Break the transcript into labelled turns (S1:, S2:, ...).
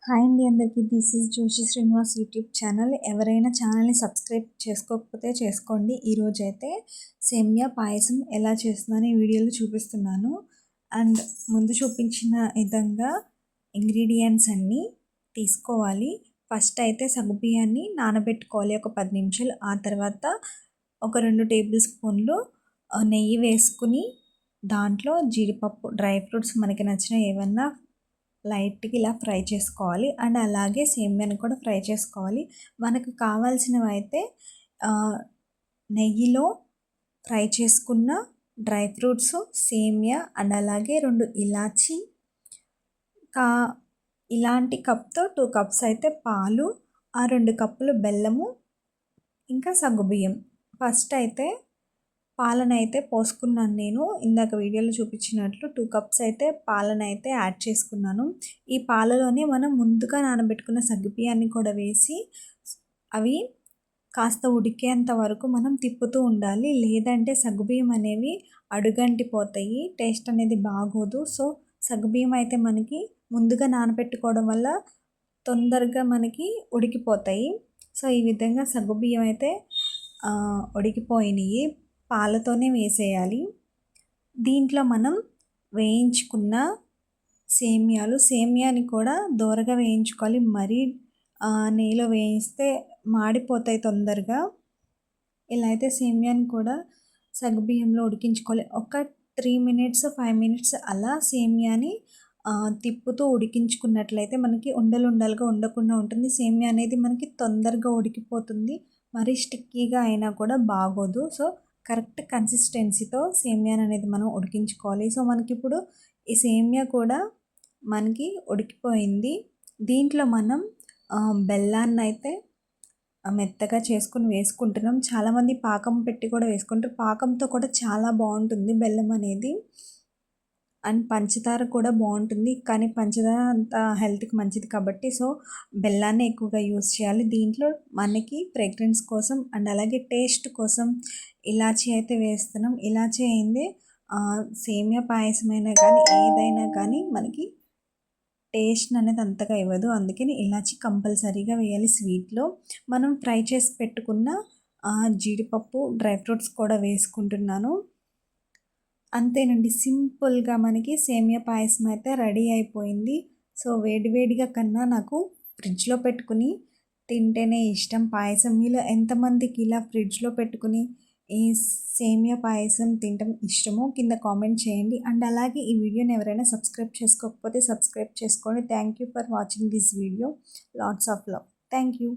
S1: Hi అండి అందరికీ. This is Joshi Srinivas YouTube channel. ఎవరైనా ఛానల్ని సబ్స్క్రైబ్ చేసుకోకపోతే చేసుకోండి. ఈరోజైతే సేమియా పాయసం ఎలా చేస్తున్నానో ఈ వీడియోలో చూపిస్తున్నాను. అండ్ ముందు చూపించిన విధంగా ఇంగ్రీడియంట్స్ అన్నీ తీసుకోవాలి. ఫస్ట్ అయితే సగ్గుబియ్యాన్ని నానబెట్టుకోవాలి ఒక 10 నిమిషాలు. ఆ తర్వాత ఒక 2 టేబుల్ స్పూన్లు నెయ్యి వేసుకుని దాంట్లో జీడిపప్పు, డ్రై ఫ్రూట్స్ మనకి నచ్చిన ఏమన్నా లైట్గా ఇలా ఫ్రై చేసుకోవాలి. అండ్ అలాగే సేమియాని కూడా ఫ్రై చేసుకోవాలి. మనకు కావాల్సినవి అయితే నెయ్యిలో ఫ్రై చేసుకున్న డ్రై ఫ్రూట్స్, సేమియా అండ్ అలాగే 2 ఇలాచి, కా ఇలాంటి కప్తో 2 కప్స్ అయితే పాలు, ఆ 2 కప్పులు బెల్లము, ఇంకా సగ్గుబియ్యం. ఫస్ట్ అయితే పాలనైతే పోసుకున్నాను నేను. ఇందాక వీడియోలో చూపించినట్లు 2 కప్స్ అయితే పాలనైతే యాడ్ చేసుకున్నాను. ఈ పాలలోనే మనం ముందుగా నానబెట్టుకున్న సగ్గుబియ్యాన్ని కూడా వేసి అవి కాస్త ఉడికేంత వరకు మనం తిప్పుతూ ఉండాలి. లేదంటే సగ్గుబియ్యం అనేవి అడుగంటిపోతాయి, టేస్ట్ అనేది బాగోదు. సో సగ్గుబియ్యం అయితే మనకి ముందుగా నానబెట్టుకోవడం వల్ల తొందరగా మనకి ఉడికిపోతాయి. సో ఈ విధంగా సగ్గుబియ్యం అయితే ఉడికిపోయినాయి. పాలతోనే వేసేయాలి. దీంట్లో మనం వేయించుకున్న సేమియాని కూడా దోరగా వేయించుకోవాలి. మరీ నెయ్యిలో వేయిస్తే మాడిపోతాయి తొందరగా. ఇలా అయితే సేమియాని కూడా సగ్గుబియ్యంలో ఉడికించుకోవాలి. ఒక 3 మినిట్స్ 5 మినిట్స్ అలా సేమియాని తిప్పుతూ ఉడికించుకున్నట్లయితే మనకి ఉండలుగా ఉండకుండా ఉంటుంది. సేమియా అనేది మనకి తొందరగా ఉడికిపోతుంది. మరీ స్టిక్కీగా అయినా కూడా బాగోదు. సో కరెక్ట్ కన్సిస్టెన్సీతో సేమియాని అనేది మనం ఉడికించుకోవాలి. సో మనకి ఇప్పుడు ఈ సేమియా కూడా మనకి ఉడికిపోయింది. దీంట్లో మనం బెల్లాన్ని అయితే మెత్తగా చేసుకుని వేసుకుంటున్నాం. చాలామంది పాకం పెట్టి కూడా వేసుకుంటారు. పాకంతో కూడా చాలా బాగుంటుంది బెల్లం అనేది. అండ్ పంచదార కూడా బాగుంటుంది, కానీ పంచదార అంత హెల్త్కి మంచిది కాబట్టి సో బెల్లాన్ని ఎక్కువగా యూస్ చేయాలి. దీంట్లో మనకి ఫ్రేగ్రెన్స్ కోసం అండ్ అలాగే టేస్ట్ కోసం ఇలాచీ అయితే వేస్తున్నాం. ఇలాచీ అయింది సేమియా పాయసమైనా కానీ ఏదైనా కానీ మనకి టేస్ట్ అనేది అంతగా ఇవ్వదు. అందుకని ఇలాచీ కంపల్సరీగా వేయాలి. స్వీట్లో మనం ఫ్రై చేసి పెట్టుకున్న జీడిపప్పు, డ్రై ఫ్రూట్స్ కూడా వేసుకుంటున్నాను. అంతేనండి, సింపుల్గా మనకి సేమియా పాయసం అయితే రెడీ అయిపోయింది. సో వేడివేడిగా కన్నా నాకు ఫ్రిడ్జ్లో పెట్టుకుని తింటేనే ఇష్టం పాయసం. మీలో ఎంతమందికి ఇలా ఫ్రిడ్జ్లో పెట్టుకుని ఈ సేమియా పాయసం తినటం ఇష్టమో కింద కామెంట్ చేయండి. అండ్ అలాగే ఈ వీడియోని ఎవరైనా సబ్స్క్రైబ్ చేసుకోకపోతే సబ్స్క్రైబ్ చేసుకోండి. Thank you for watching this video. Lots of love. Thank you.